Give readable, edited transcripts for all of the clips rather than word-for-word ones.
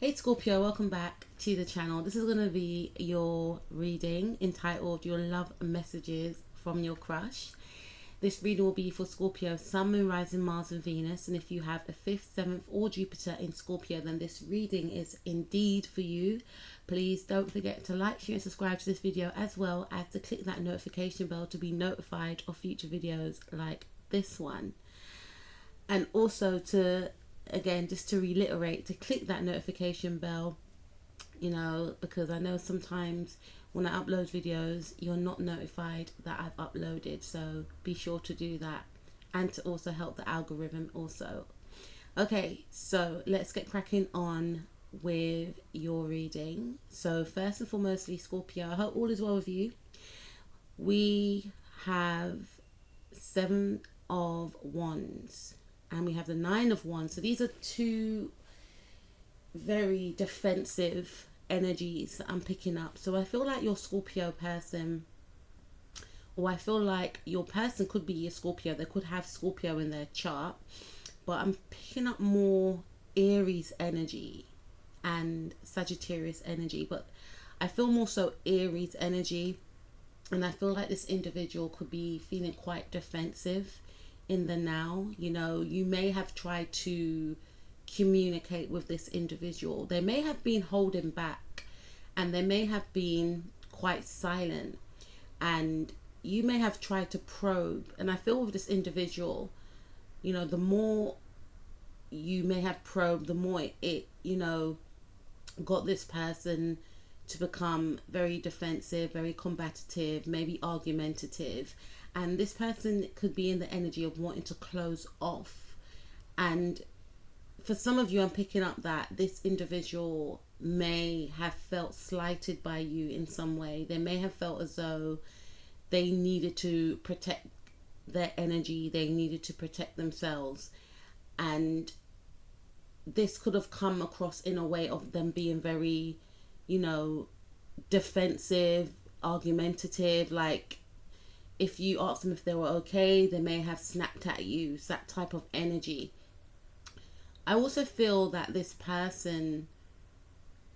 Hey Scorpio, welcome back to the channel. This is going to be your reading entitled Your Love Messages from Your Crush. This reading will be for Scorpio, Sun, Moon, Rising, Mars and Venus. And if you have the 5th, 7th or Jupiter in Scorpio, then this reading is indeed for you. Please don't forget to like, share and subscribe to this video, as well as to click that notification bell to be notified of future videos like this one. And also to, again, just to reiterate, to click that notification bell, because I know sometimes when I upload videos, you're not notified that I've uploaded. So be sure to do that, and to also help the algorithm also. Okay, so let's get cracking on with your reading. So first and foremostly, Scorpio, I hope all is well with you. We have 7 of Wands. And we have the 9 of Wands. So these are two very defensive energies that I'm picking up. So I feel like your Scorpio person, or I feel like your person could be a Scorpio. They could have Scorpio in their chart. But I'm picking up more Aries energy and Sagittarius energy. But I feel more so Aries energy. And I feel like this individual could be feeling quite defensive in the now. You may have tried to communicate with this individual. They may have been holding back, and they may have been quite silent, and you may have tried to probe. And I feel with this individual, the more you may have probed, the more it got this person to become very defensive, very combative, maybe argumentative. And this person could be in the energy of wanting to close off. And for some of you, I'm picking up that this individual may have felt slighted by you in some way. They may have felt as though they needed to protect their energy. They needed to protect themselves. And this could have come across in a way of them being very, defensive, argumentative. Like, if you ask them if they were okay, they may have snapped at you. It's that type of energy. I also feel that this person,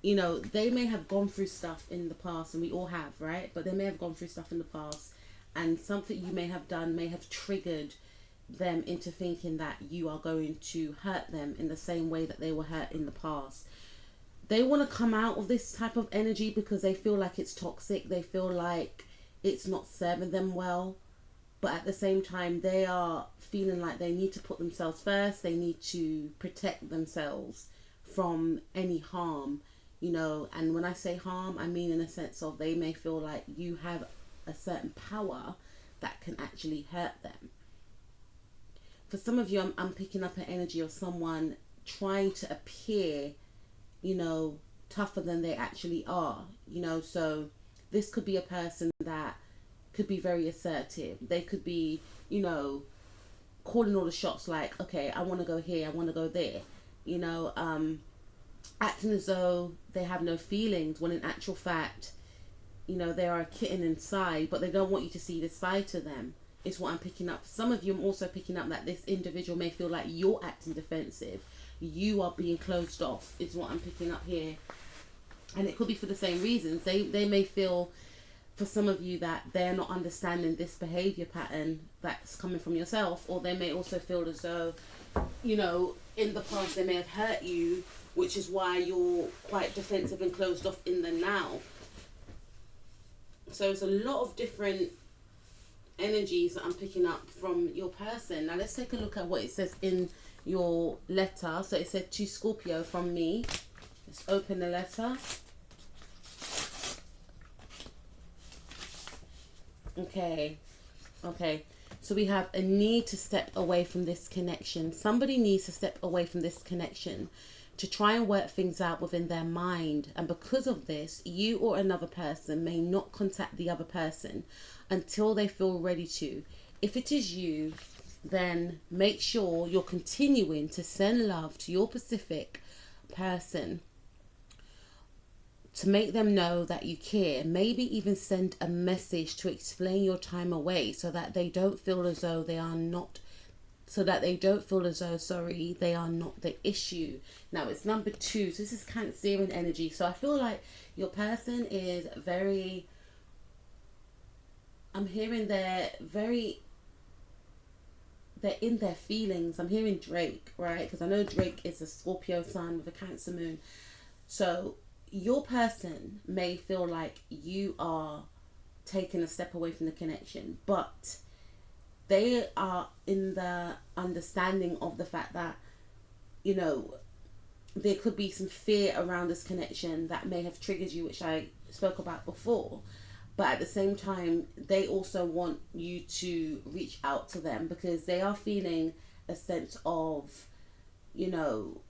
they may have gone through stuff in the past, and we all have, right? But they may have gone through stuff in the past, and something you may have done may have triggered them into thinking that you are going to hurt them in the same way that they were hurt in the past. They want to come out of this type of energy because they feel like it's toxic. They feel like it's not serving them well, but at the same time they are feeling like they need to put themselves first. They need to protect themselves from any harm, and when I say harm, I mean in a sense of they may feel like you have a certain power that can actually hurt them. For some of you, I'm picking up an energy of someone trying to appear tougher than they actually are, so this could be a person that could be very assertive. They could be, calling all the shots, like, okay, I want to go here, I want to go there, acting as though they have no feelings, when in actual fact, they are a kitten inside, but they don't want you to see the side to them, is what I'm picking up. Some of you, I'm also picking up that this individual may feel like you're acting defensive. You are being closed off, is what I'm picking up here. And it could be for the same reasons. They may feel, for some of you, that they're not understanding this behavior pattern that's coming from yourself. Or they may also feel as though, in the past they may have hurt you, which is why you're quite defensive and closed off in the now. So it's a lot of different energies that I'm picking up from your person. Now let's take a look at what it says in your letter. So it said, to Scorpio from me. Let's open the letter. Okay. So we have a need to step away from this connection. Somebody needs to step away from this connection to try and work things out within their mind. And because of this, you or another person may not contact the other person until they feel ready to. If it is you, then make sure you're continuing to send love to your Pacific person, to make them know that you care. Maybe even send a message to explain your time away, so that they don't feel as though they are not so that they don't feel as though, sorry, they are not the issue. Now it's number 2, so this is Cancerian energy. So I feel like your person is very, I'm hearing they're in their feelings. I'm hearing Drake, right? Because I know Drake is a Scorpio sun with a Cancer moon. So your person may feel like you are taking a step away from the connection, but they are in the understanding of the fact that, you know, there could be some fear around this connection that may have triggered you, which I spoke about before. But at the same time, they also want you to reach out to them because they are feeling a sense of, you know,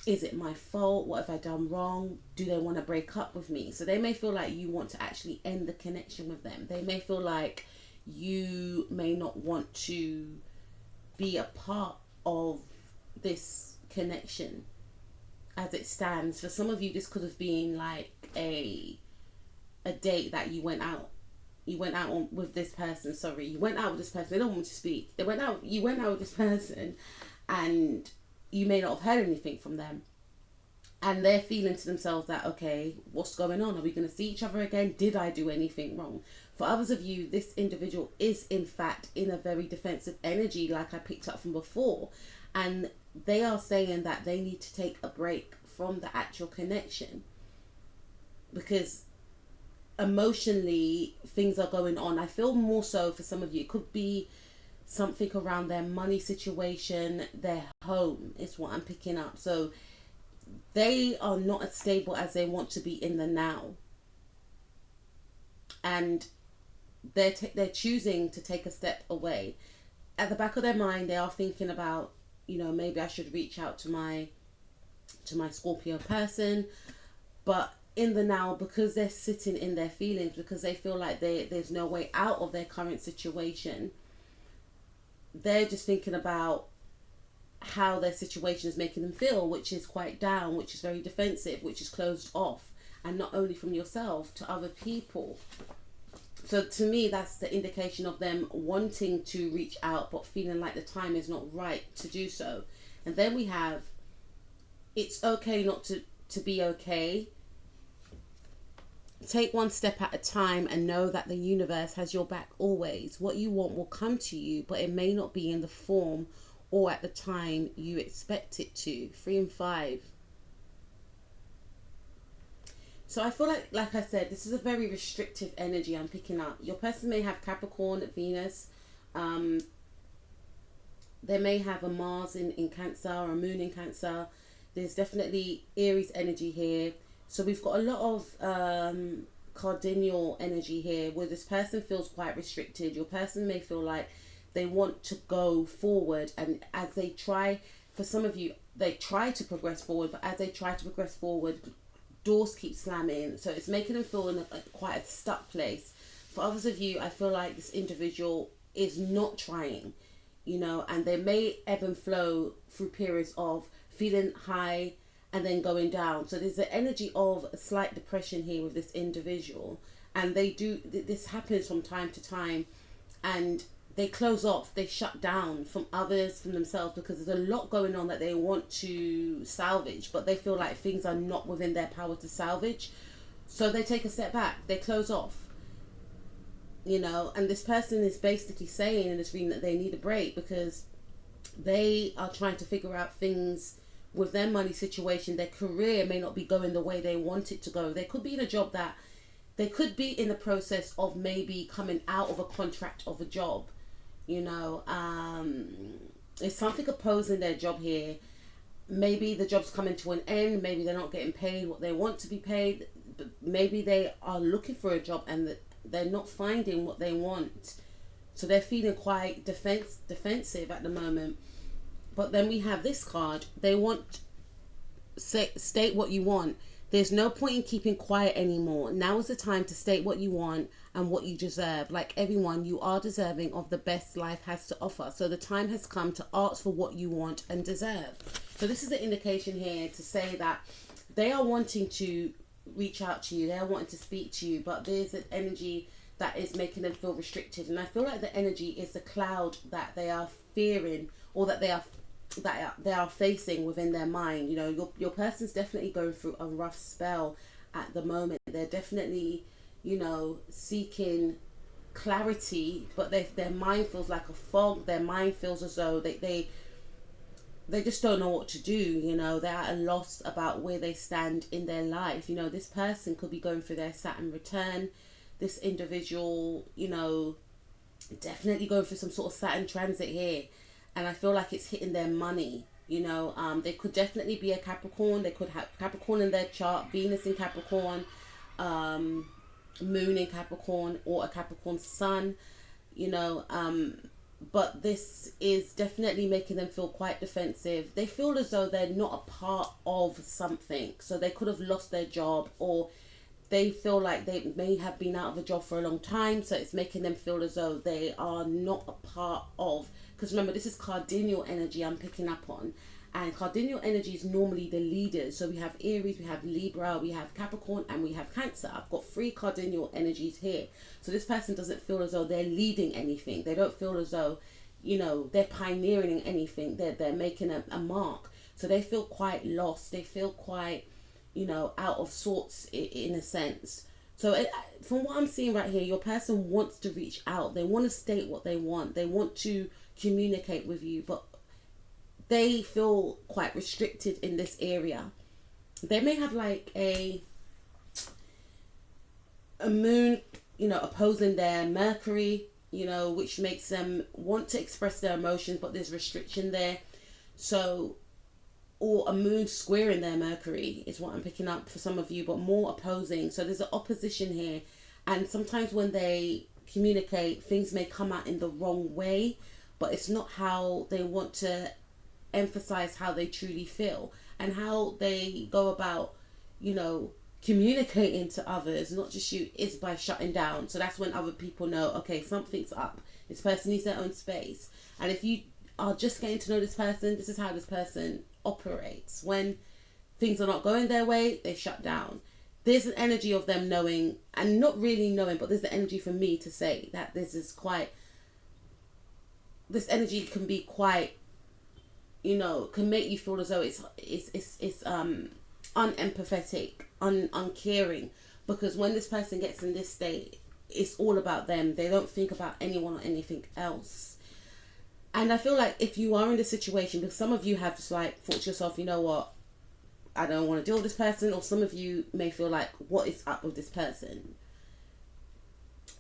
is it my fault? What have I done wrong? Do they want to break up with me? So they may feel like you want to actually end the connection with them. They may feel like you may not want to be a part of this connection as it stands. For some of you, this could have been like a date that you went out on with this person. Sorry, you went out with this person. They don't want to speak. You went out with this person, and you may not have heard anything from them. And they're feeling to themselves that, okay, what's going on? Are we going to see each other again? Did I do anything wrong? For others of you, this individual is in fact in a very defensive energy, like I picked up from before. And they are saying that they need to take a break from the actual connection because emotionally things are going on. I feel more so for some of you, it could be something around their money situation, their home is what I'm picking up. So they are not as stable as they want to be in the now, and they're choosing to take a step away. At the back of their mind, they are thinking about, you know, maybe I should reach out to my Scorpio person, but in the now, because they're sitting in their feelings, because they feel like there's no way out of their current situation, they're just thinking about how their situation is making them feel, which is quite down, which is very defensive, which is closed off, and not only from yourself to other people. So to me, that's the indication of them wanting to reach out but feeling like the time is not right to do so. And then we have, it's okay not to be okay. Take one step at a time and know that the universe has your back always. What you want will come to you, but it may not be in the form or at the time you expect it to. 3 and 5. So I feel like I said, this is a very restrictive energy I'm picking up. Your person may have Capricorn, Venus. They may have a Mars in Cancer or a Moon in Cancer. There's definitely Aries energy here. So we've got a lot of cardinal energy here where this person feels quite restricted. Your person may feel like they want to go forward, and as they try, for some of you, they try to progress forward, but as they try to progress forward, doors keep slamming. So it's making them feel in quite a stuck place. For others of you, I feel like this individual is not trying, you know, and they may ebb and flow through periods of feeling high and then going down. So there's the energy of a slight depression here with this individual, and this happens from time to time, and they close off, they shut down from others, from themselves, because there's a lot going on that they want to salvage, but they feel like things are not within their power to salvage. So they take a step back, they close off, you know, and this person is basically saying in this reading that they need a break because they are trying to figure out things with their money situation. Their career may not be going the way they want it to go. They could be in a job that they could be in the process of maybe coming out of a contract of a job, you know. There's something opposing their job here. Maybe the job's coming to an end, maybe they're not getting paid what they want to be paid, but maybe they are looking for a job and they're not finding what they want, so they're feeling quite defensive at the moment. But then we have this card. They want, state what you want. There's no point in keeping quiet anymore. Now is the time to state what you want and what you deserve. Like everyone, you are deserving of the best life has to offer. So the time has come to ask for what you want and deserve. So this is an indication here to say that they are wanting to reach out to you. They are wanting to speak to you. But there's an energy that is making them feel restricted. And I feel like the energy is the cloud that they are fearing, or that they are facing within their mind. You know, your person's definitely going through a rough spell at the moment. They're definitely, you know, seeking clarity, but their mind feels like a fog. Their mind feels as though they just don't know what to do. You know, they're at a loss about where they stand in their life. You know, this person could be going through their Saturn return. This individual, you know, definitely going through some sort of Saturn transit here, and I feel like it's hitting their money. You know, they could definitely be a Capricorn. They could have Capricorn in their chart, Venus in Capricorn, Moon in Capricorn, or a Capricorn Sun. You know, but this is definitely making them feel quite defensive. They feel as though they're not a part of something, so they could have lost their job, or they feel like they may have been out of a job for a long time, so it's making them feel as though they are not a part of. Because remember, this is cardinal energy I'm picking up on, and cardinal energy is normally the leaders. So we have Aries, we have Libra, we have Capricorn, and we have Cancer. I've got 3 cardinal energies here. So this person doesn't feel as though they're leading anything. They don't feel as though, you know, they're pioneering anything. They're making a mark. So they feel quite lost. They feel quite, you know, out of sorts in a sense. So from what I'm seeing right here, your person wants to reach out. They want to state what they want. They want to communicate with you, but they feel quite restricted in this area. They may have like a moon, you know, opposing their Mercury, you know, which makes them want to express their emotions, but there's restriction there. So, or a moon squaring their Mercury is what I'm picking up for some of you, but more opposing. So there's an opposition here, and sometimes when they communicate, things may come out in the wrong way, but it's not how they want to emphasize how they truly feel, and how they go about, you know, communicating to others, not just you, is by shutting down. So that's when other people know, okay, something's up. This person needs their own space. And if you are just getting to know this person, this is how this person operates. When things are not going their way, they shut down. There's an energy of them knowing, and not really knowing, but there's the energy for me to say that this energy can be quite, you know, can make you feel as though it's unempathetic, uncaring, because when this person gets in this state, it's all about them. They don't think about anyone or anything else. And I feel like if you are in this situation, because some of you have just like thought to yourself, you know what, I don't want to deal with this person, or some of you may feel like, what is up with this person?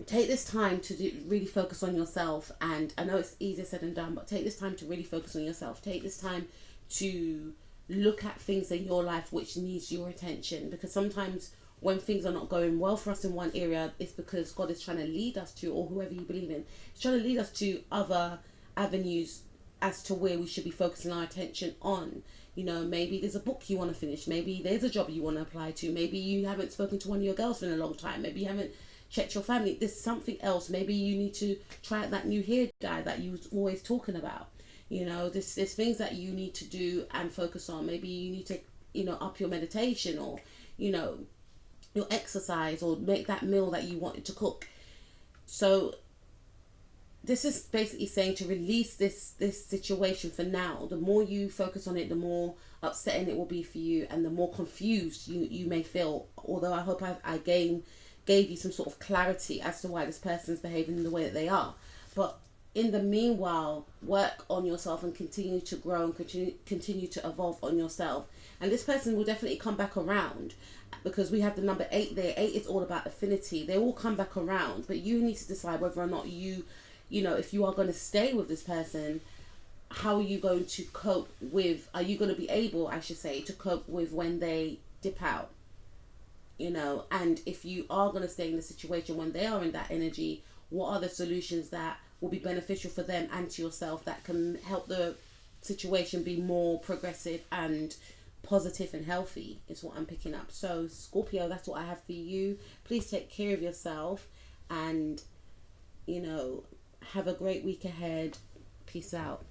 Take this time to really focus on yourself. And I know it's easier said than done, but take this time to really focus on yourself. Take this time to look at things in your life which needs your attention, because sometimes when things are not going well for us in one area, it's because God is trying to lead us to, or whoever you believe in, is trying to lead us to other avenues as to where we should be focusing our attention on. You know, maybe there's a book you want to finish, maybe there's a job you want to apply to, maybe you haven't spoken to one of your girls for a long time, maybe you haven't checked your family, there's something else. Maybe you need to try out that new hair dye that you was always talking about. You know, there's things that you need to do and focus on. Maybe you need to, you know, up your meditation, or, you know, your exercise, or make that meal that you wanted to cook. So this is basically saying to release this situation for now. The more you focus on it, the more upsetting it will be for you, and the more confused you may feel. Although I hope I gave you some sort of clarity as to why this person's behaving in the way that they are. But in the meanwhile, work on yourself and continue to grow and continue to evolve on yourself. And this person will definitely come back around, because we have the number 8 there. 8 is all about affinity. They will come back around, but you need to decide whether or not you know, if you are going to stay with this person, how are you going to cope with, are you going to be able, I should say, to cope with when they dip out? You know, and if you are going to stay in the situation when they are in that energy, what are the solutions that will be beneficial for them and to yourself, that can help the situation be more progressive and positive and healthy, is what I'm picking up. So Scorpio, that's what I have for you. Please take care of yourself, and, you know, have a great week ahead. Peace out.